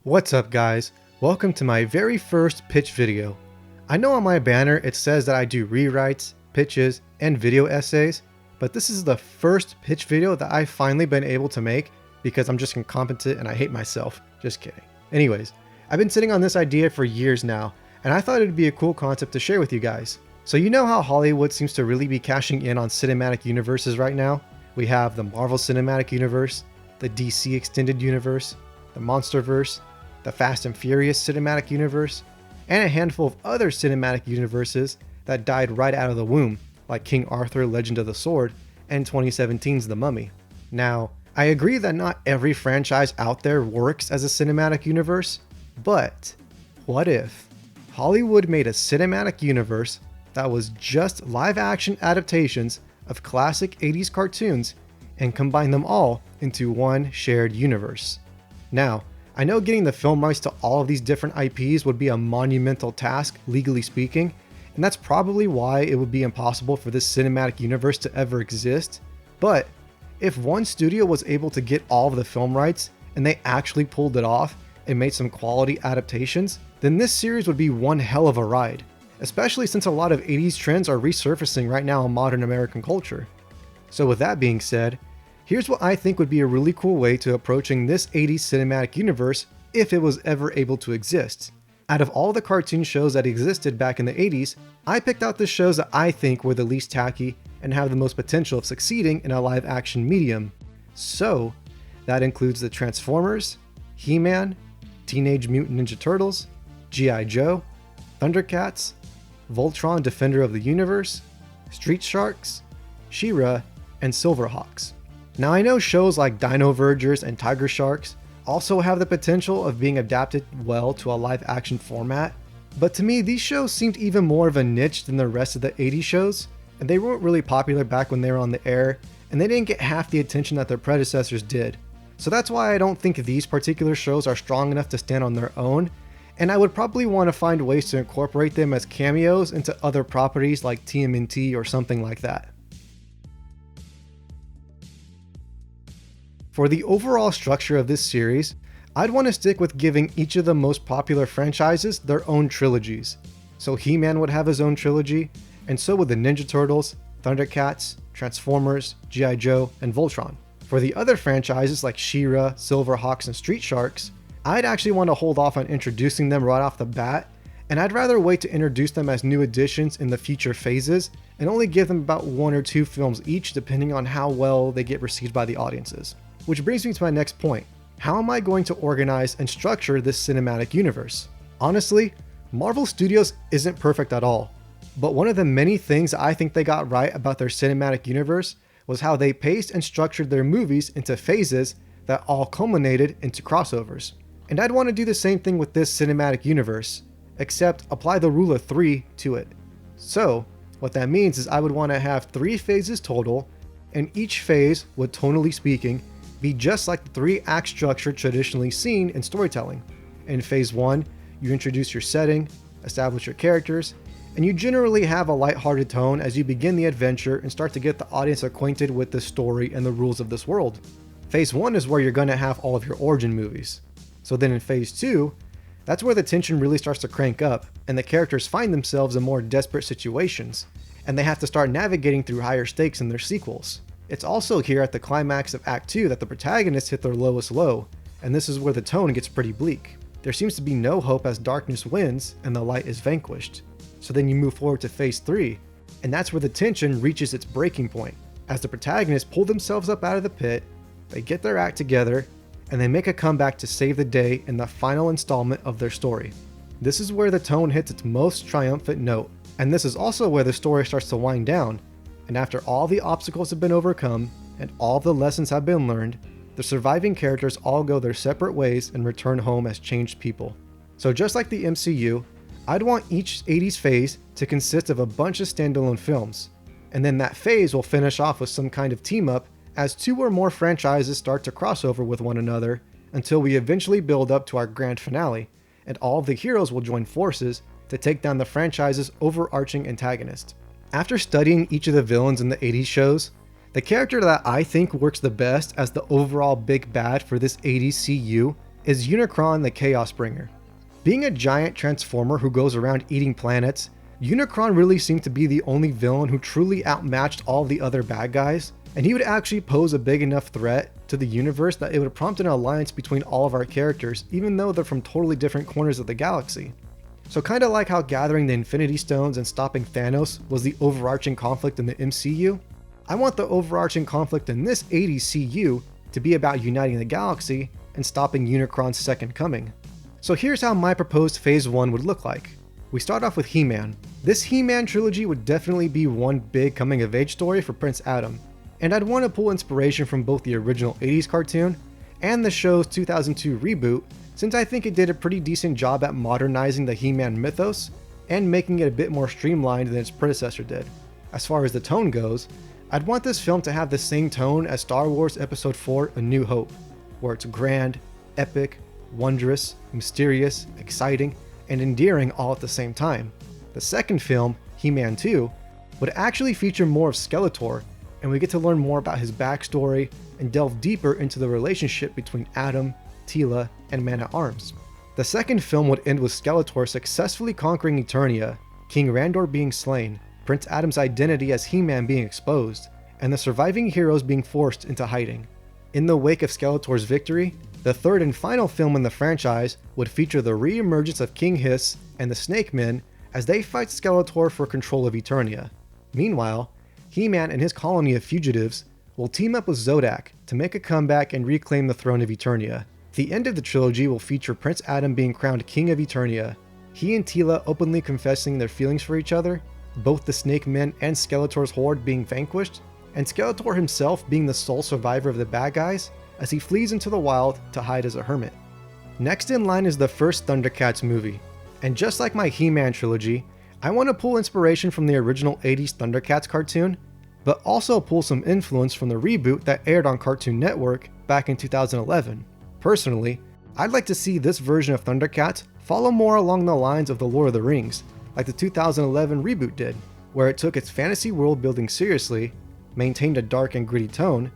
What's up guys? Welcome to my very first pitch video. I know on my banner it says that I do rewrites, pitches, and video essays, but this is the first pitch video that I've finally been able to make because I'm just incompetent and I hate myself. Just kidding. Anyways, I've been sitting on this idea for years now, and I thought it'd be a cool concept to share with you guys. So you know how Hollywood seems to really be cashing in on cinematic universes right now? We have the Marvel Cinematic Universe, the DC Extended Universe, the Monsterverse, the Fast and Furious Cinematic Universe, and a handful of other cinematic universes that died right out of the womb, like King Arthur Legend of the Sword and 2017's The Mummy. Now, I agree that not every franchise out there works as a cinematic universe, but what if Hollywood made a cinematic universe that was just live-action adaptations of classic 80s cartoons and combined them all into one shared universe? Now, I know getting the film rights to all of these different IPs would be a monumental task, legally speaking, and that's probably why it would be impossible for this cinematic universe to ever exist. But if one studio was able to get all of the film rights and they actually pulled it off and made some quality adaptations, then this series would be one hell of a ride, especially since a lot of 80s trends are resurfacing right now in modern American culture. So with that being said, here's what I think would be a really cool way to approaching this 80s cinematic universe if it was ever able to exist. Out of all the cartoon shows that existed back in the 80s, I picked out the shows that I think were the least tacky and have the most potential of succeeding in a live action medium. So, that includes the Transformers, He-Man, Teenage Mutant Ninja Turtles, G.I. Joe, Thundercats, Voltron Defender of the Universe, Street Sharks, She-Ra, and Silverhawks. Now I know shows like Dino Vergers and Tiger Sharks also have the potential of being adapted well to a live action format, but to me these shows seemed even more of a niche than the rest of the 80s shows, and they weren't really popular back when they were on the air, and they didn't get half the attention that their predecessors did. So that's why I don't think these particular shows are strong enough to stand on their own, and I would probably want to find ways to incorporate them as cameos into other properties like TMNT or something like that. For the overall structure of this series, I'd want to stick with giving each of the most popular franchises their own trilogies. So He-Man would have his own trilogy, and so would the Ninja Turtles, Thundercats, Transformers, G.I. Joe, and Voltron. For the other franchises like She-Ra, Silverhawks, and Street Sharks, I'd actually want to hold off on introducing them right off the bat, and I'd rather wait to introduce them as new additions in the future phases, and only give them about 1 or 2 films each depending on how well they get received by the audiences. Which brings me to my next point. How am I going to organize and structure this cinematic universe? Honestly, Marvel Studios isn't perfect at all, but one of the many things I think they got right about their cinematic universe was how they paced and structured their movies into phases that all culminated into crossovers. And I'd want to do the same thing with this cinematic universe, except apply the rule of 3 to it. So, what that means is I would want to have 3 phases total, and each phase would, tonally speaking, be just like the 3-act structure traditionally seen in storytelling. In phase 1, you introduce your setting, establish your characters, and you generally have a lighthearted tone as you begin the adventure and start to get the audience acquainted with the story and the rules of this world. Phase 1 is where you're going to have all of your origin movies. So then in phase 2, that's where the tension really starts to crank up and the characters find themselves in more desperate situations, and they have to start navigating through higher stakes in their sequels. It's also here at the climax of Act 2 that the protagonists hit their lowest low, and this is where the tone gets pretty bleak. There seems to be no hope as darkness wins and the light is vanquished. So then you move forward to phase 3, and that's where the tension reaches its breaking point. As the protagonists pull themselves up out of the pit, they get their act together, and they make a comeback to save the day in the final installment of their story. This is where the tone hits its most triumphant note, and this is also where the story starts to wind down. And after all the obstacles have been overcome and all the lessons have been learned, the surviving characters all go their separate ways and return home as changed people. So just like the MCU, I'd want each 80s phase to consist of a bunch of standalone films, and then that phase will finish off with some kind of team up as 2 or more franchises start to cross over with one another until we eventually build up to our grand finale, and all of the heroes will join forces to take down the franchise's overarching antagonist. After studying each of the villains in the 80s shows, the character that I think works the best as the overall big bad for this 80s CU is Unicron the Chaos Bringer. Being a giant transformer who goes around eating planets, Unicron really seemed to be the only villain who truly outmatched all the other bad guys, and he would actually pose a big enough threat to the universe that it would prompt an alliance between all of our characters, even though they're from totally different corners of the galaxy. So kinda like how gathering the Infinity Stones and stopping Thanos was the overarching conflict in the MCU, I want the overarching conflict in this 80s CU to be about uniting the galaxy and stopping Unicron's second coming. So here's how my proposed Phase 1 would look like. We start off with He-Man. This He-Man trilogy would definitely be one big coming-of-age story for Prince Adam, and I'd want to pull inspiration from both the original 80s cartoon and the show's 2002 reboot, since I think it did a pretty decent job at modernizing the He-Man mythos and making it a bit more streamlined than its predecessor did. As far as the tone goes, I'd want this film to have the same tone as Star Wars Episode 4 A New Hope, where it's grand, epic, wondrous, mysterious, exciting, and endearing all at the same time. The second film, He-Man 2, would actually feature more of Skeletor, and we get to learn more about his backstory and delve deeper into the relationship between Adam, Teela, and Man-at-Arms. The second film would end with Skeletor successfully conquering Eternia, King Randor being slain, Prince Adam's identity as He-Man being exposed, and the surviving heroes being forced into hiding. In the wake of Skeletor's victory, the third and final film in the franchise would feature the re-emergence of King Hiss and the Snake Men as they fight Skeletor for control of Eternia. Meanwhile, He-Man and his colony of fugitives will team up with Zodak to make a comeback and reclaim the throne of Eternia. The end of the trilogy will feature Prince Adam being crowned King of Eternia, he and Teela openly confessing their feelings for each other, both the Snake Men and Skeletor's horde being vanquished, and Skeletor himself being the sole survivor of the bad guys as he flees into the wild to hide as a hermit. Next in line is the first Thundercats movie, and just like my He-Man trilogy, I want to pull inspiration from the original 80s Thundercats cartoon, but also pull some influence from the reboot that aired on Cartoon Network back in 2011. Personally, I'd like to see this version of Thundercats follow more along the lines of The Lord of the Rings, like the 2011 reboot did, where it took its fantasy world building seriously, maintained a dark and gritty tone,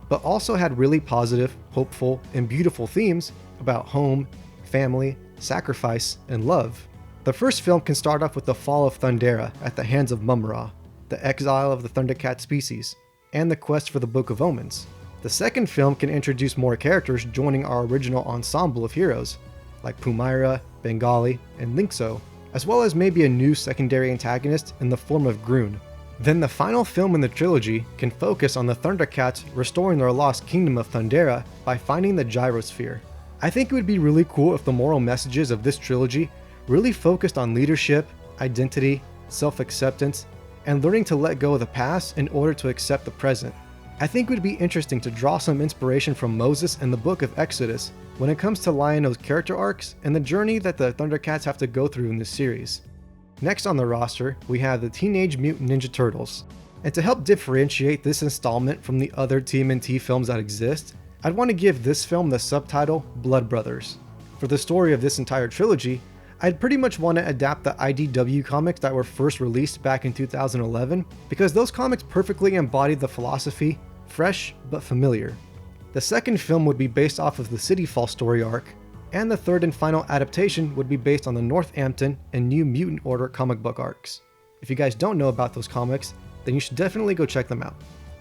but also had really positive, hopeful, and beautiful themes about home, family, sacrifice, and love. The first film can start off with the fall of Thundera at the hands of Mum-Ra, the exile of the Thundercat species, and the quest for the Book of Omens. The second film can introduce more characters joining our original ensemble of heroes, like Pumaira, Bengali, and Linkso, as well as maybe a new secondary antagonist in the form of Groon. Then the final film in the trilogy can focus on the Thundercats restoring their lost kingdom of Thundera by finding the gyrosphere. I think it would be really cool if the moral messages of this trilogy really focused on leadership, identity, self-acceptance, and learning to let go of the past in order to accept the present. I think it would be interesting to draw some inspiration from Moses and the Book of Exodus when it comes to Lion-O's character arcs and the journey that the Thundercats have to go through in this series. Next on the roster, we have the Teenage Mutant Ninja Turtles. And to help differentiate this installment from the other TMNT films that exist, I'd want to give this film the subtitle Blood Brothers. For the story of this entire trilogy, I'd pretty much want to adapt the IDW comics that were first released back in 2011, because those comics perfectly embodied the philosophy, fresh but familiar. The second film would be based off of the City Fall story arc, and the third and final adaptation would be based on the Northampton and New Mutant Order comic book arcs. If you guys don't know about those comics, then you should definitely go check them out.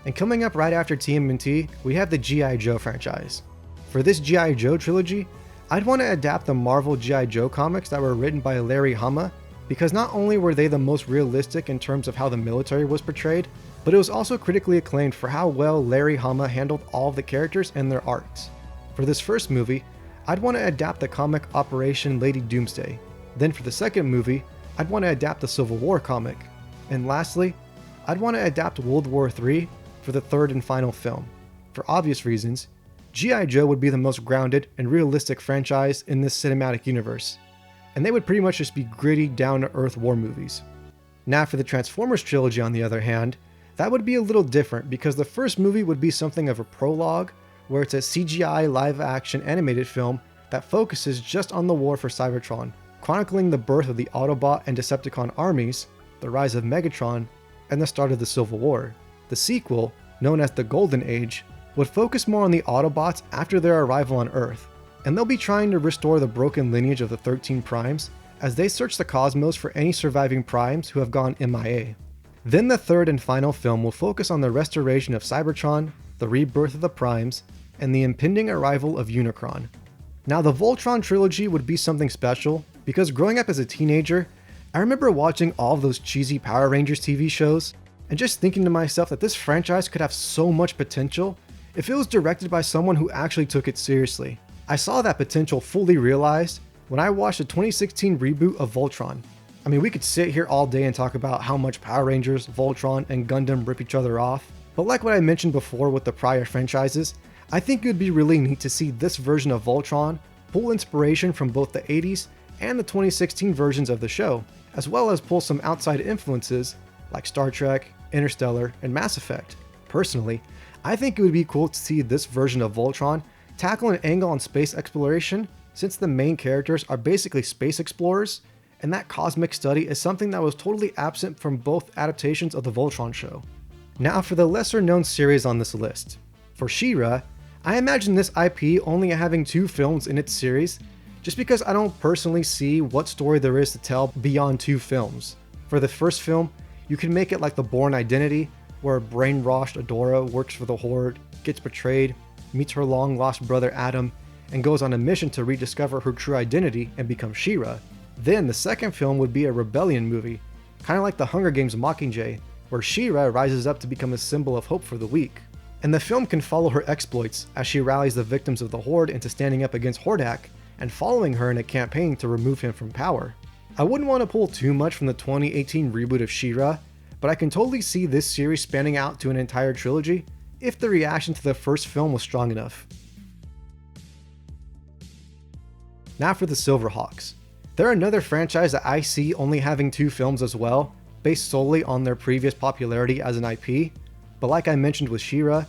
And coming up right after TMNT, we have the G.I. Joe franchise. For this G.I. Joe trilogy, I'd want to adapt the Marvel G.I. Joe comics that were written by Larry Hama, because not only were they the most realistic in terms of how the military was portrayed, but it was also critically acclaimed for how well Larry Hama handled all of the characters and their arcs. For this first movie, I'd want to adapt the comic Operation Lady Doomsday. Then for the second movie, I'd want to adapt the Civil War comic. And lastly, I'd want to adapt World War III for the third and final film. For obvious reasons, G.I. Joe would be the most grounded and realistic franchise in this cinematic universe, and they would pretty much just be gritty, down-to-earth war movies. Now for the Transformers trilogy on the other hand, that would be a little different because the first movie would be something of a prologue, where it's a CGI live-action animated film that focuses just on the war for Cybertron, chronicling the birth of the Autobot and Decepticon armies, the rise of Megatron, and the start of the Civil War. The sequel, known as the Golden Age, would focus more on the Autobots after their arrival on Earth, and they'll be trying to restore the broken lineage of the 13 primes as they search the cosmos for any surviving primes who have gone MIA. Then the third and final film will focus on the restoration of Cybertron, the rebirth of the primes, and the impending arrival of Unicron. Now the Voltron trilogy would be something special because growing up as a teenager, I remember watching all of those cheesy Power Rangers TV shows and just thinking to myself that this franchise could have so much potential if it was directed by someone who actually took it seriously. I saw that potential fully realized when I watched the 2016 reboot of Voltron. I mean, we could sit here all day and talk about how much Power Rangers, Voltron, and Gundam rip each other off, but like what I mentioned before with the prior franchises, I think it would be really neat to see this version of Voltron pull inspiration from both the 80s and the 2016 versions of the show, as well as pull some outside influences like Star Trek, Interstellar, and Mass Effect. Personally, I think it would be cool to see this version of Voltron tackle an angle on space exploration, since the main characters are basically space explorers, and that cosmic study is something that was totally absent from both adaptations of the Voltron show. Now for the lesser known series on this list. For She-Ra, I imagine this IP only having 2 films in its series, just because I don't personally see what story there is to tell beyond 2 films. For the first film, you can make it like the Bourne Identity, where brainwashed Adora works for the Horde, gets betrayed, meets her long-lost brother Adam, and goes on a mission to rediscover her true identity and become She-Ra. Then the second film would be a rebellion movie, kind of like the Hunger Games Mockingjay, where She-Ra rises up to become a symbol of hope for the weak. And the film can follow her exploits as she rallies the victims of the Horde into standing up against Hordak and following her in a campaign to remove him from power. I wouldn't want to pull too much from the 2018 reboot of She-Ra, but I can totally see this series spanning out to an entire trilogy if the reaction to the first film was strong enough. Now for the Silverhawks. They're another franchise that I see only having 2 films as well, based solely on their previous popularity as an IP, but like I mentioned with She-Ra,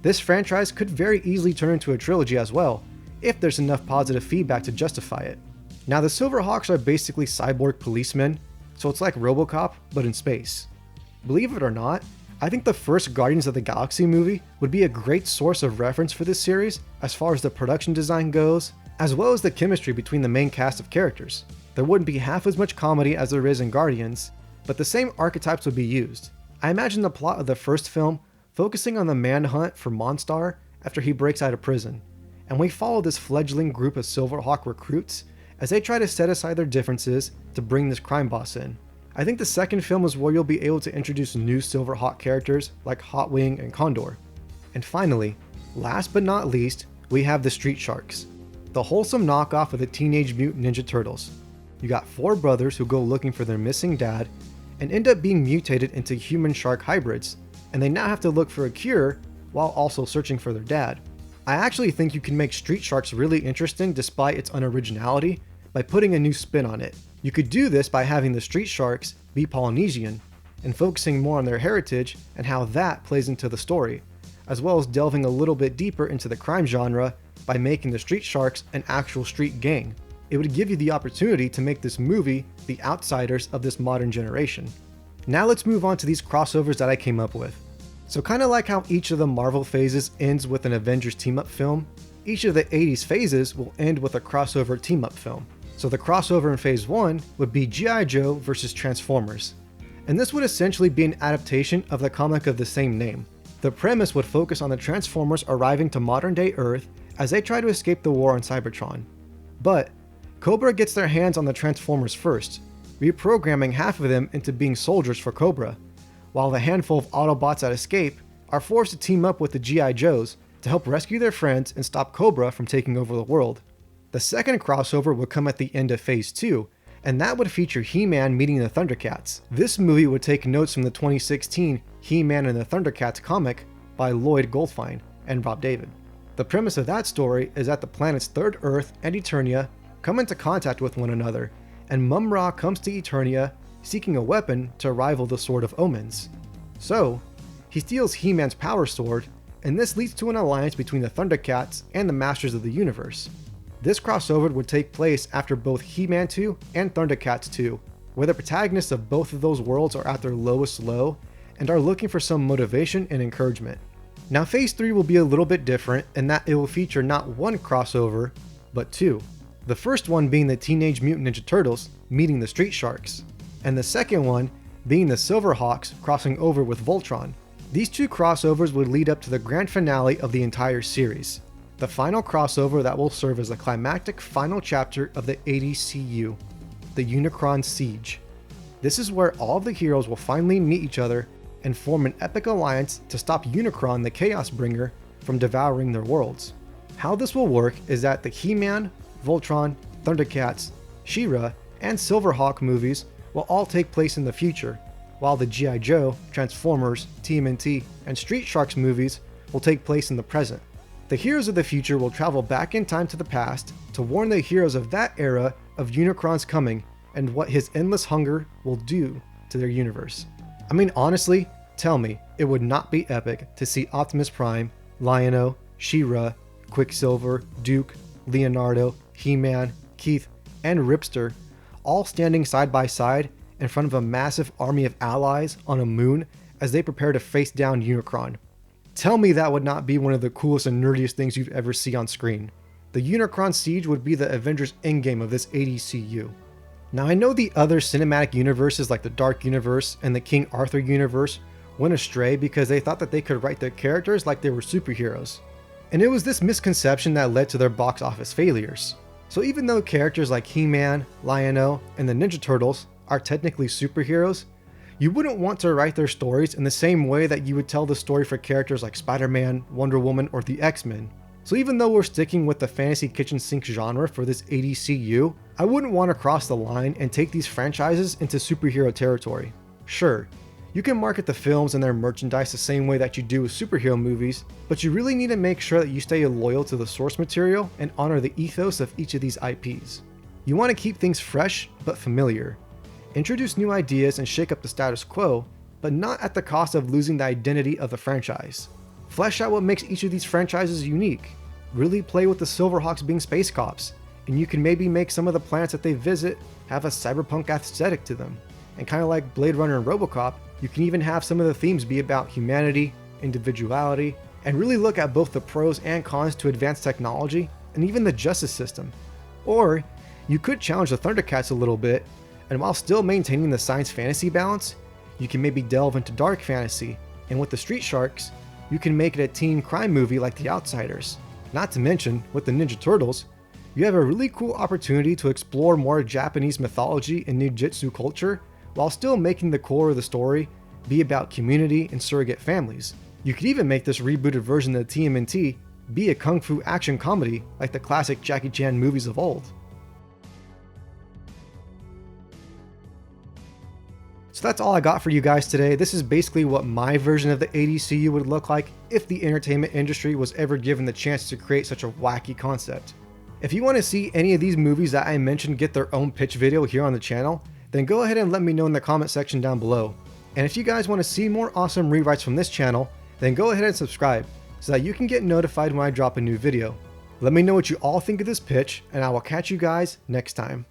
this franchise could very easily turn into a trilogy as well, if there's enough positive feedback to justify it. Now the Silverhawks are basically cyborg policemen, so it's like RoboCop, but in space. Believe it or not, I think the first Guardians of the Galaxy movie would be a great source of reference for this series as far as the production design goes, as well as the chemistry between the main cast of characters. There wouldn't be half as much comedy as there is in Guardians, but the same archetypes would be used. I imagine the plot of the first film focusing on the manhunt for Monstar after he breaks out of prison, and we follow this fledgling group of Silverhawk recruits as they try to set aside their differences to bring this crime boss in. I think the second film is where you'll be able to introduce new Silverhawk characters like Hotwing and Condor. And finally, last but not least, we have the Street Sharks, the wholesome knockoff of the Teenage Mutant Ninja Turtles. You got 4 brothers who go looking for their missing dad and end up being mutated into human shark hybrids, and they now have to look for a cure while also searching for their dad. I actually think you can make Street Sharks really interesting despite its unoriginality by putting a new spin on it. You could do this by having the Street Sharks be Polynesian and focusing more on their heritage and how that plays into the story, as well as delving a little bit deeper into the crime genre by making the Street Sharks an actual street gang. It would give you the opportunity to make this movie the outsiders of this modern generation. Now let's move on to these crossovers that I came up with. So kind of like how each of the Marvel phases ends with an Avengers team-up film, each of the 80s phases will end with a crossover team-up film. So the crossover in phase 1 would be G.I. Joe vs. Transformers. And this would essentially be an adaptation of the comic of the same name. The premise would focus on the Transformers arriving to modern-day Earth as they try to escape the war on Cybertron. But Cobra gets their hands on the Transformers first, reprogramming half of them into being soldiers for Cobra, while the handful of Autobots that escape are forced to team up with the G.I. Joes to help rescue their friends and stop Cobra from taking over the world. The second crossover would come at the end of Phase 2, and that would feature He-Man meeting the Thundercats. This movie would take notes from the 2016 He-Man and the Thundercats comic by Lloyd Goldfine and Rob David. The premise of that story is that the planet's third Earth and Eternia come into contact with one another, and Mum-Ra comes to Eternia seeking a weapon to rival the Sword of Omens. So, he steals He-Man's power sword, and this leads to an alliance between the Thundercats and the Masters of the Universe. This crossover would take place after both He-Man 2 and Thundercats 2, where the protagonists of both of those worlds are at their lowest low and are looking for some motivation and encouragement. Now Phase 3 will be a little bit different in that it will feature not one crossover, but two. The first one being the Teenage Mutant Ninja Turtles meeting the Street Sharks, and the second one being the Silverhawks crossing over with Voltron. These two crossovers would lead up to the grand finale of the entire series, the final crossover that will serve as the climactic final chapter of the 80's CU, the Unicron Siege. This is where all of the heroes will finally meet each other and form an epic alliance to stop Unicron the Chaos Bringer from devouring their worlds. How this will work is that the He-Man, Voltron, Thundercats, She-Ra, and Silverhawk movies will all take place in the future, while the G.I. Joe, Transformers, TMNT, and Street Sharks movies will take place in the present. The heroes of the future will travel back in time to the past to warn the heroes of that era of Unicron's coming and what his endless hunger will do to their universe. I mean, honestly, tell me, it would not be epic to see Optimus Prime, Lion-O, She-Ra, Quicksilver, Duke, Leonardo, He-Man, Keith, and Ripster all standing side by side in front of a massive army of allies on a moon as they prepare to face down Unicron. Tell me that would not be one of the coolest and nerdiest things you've ever seen on screen. The Unicron Siege would be the Avengers endgame of this 80's CU. Now I know the other cinematic universes like the Dark Universe and the King Arthur universe went astray because they thought that they could write their characters like they were superheroes. And it was this misconception that led to their box office failures. So even though characters like He-Man, Lion-O, and the Ninja Turtles are technically superheroes, you wouldn't want to write their stories in the same way that you would tell the story for characters like Spider-Man, Wonder Woman, or the X-Men. So even though we're sticking with the fantasy kitchen sink genre for this 80's CU, I wouldn't want to cross the line and take these franchises into superhero territory. Sure, you can market the films and their merchandise the same way that you do with superhero movies, but you really need to make sure that you stay loyal to the source material and honor the ethos of each of these IPs. You want to keep things fresh but familiar. Introduce new ideas and shake up the status quo, but not at the cost of losing the identity of the franchise. Flesh out what makes each of these franchises unique. Really play with the Silverhawks being space cops, and you can maybe make some of the planets that they visit have a cyberpunk aesthetic to them. And kind of like Blade Runner and RoboCop, you can even have some of the themes be about humanity, individuality, and really look at both the pros and cons to advanced technology and even the justice system. Or you could challenge the Thundercats a little bit, and while still maintaining the science fantasy balance, you can maybe delve into dark fantasy, and with the Street Sharks, you can make it a teen crime movie like The Outsiders. Not to mention, with the Ninja Turtles, you have a really cool opportunity to explore more Japanese mythology and ninjutsu culture while still making the core of the story be about community and surrogate families. You could even make this rebooted version of TMNT be a kung fu action comedy like the classic Jackie Chan movies of old. So that's all I got for you guys today. This is basically what my version of the 80's CU would look like if the entertainment industry was ever given the chance to create such a wacky concept. If you want to see any of these movies that I mentioned get their own pitch video here on the channel, then go ahead and let me know in the comment section down below. And if you guys want to see more awesome rewrites from this channel, then go ahead and subscribe so that you can get notified when I drop a new video. Let me know what you all think of this pitch, and I will catch you guys next time.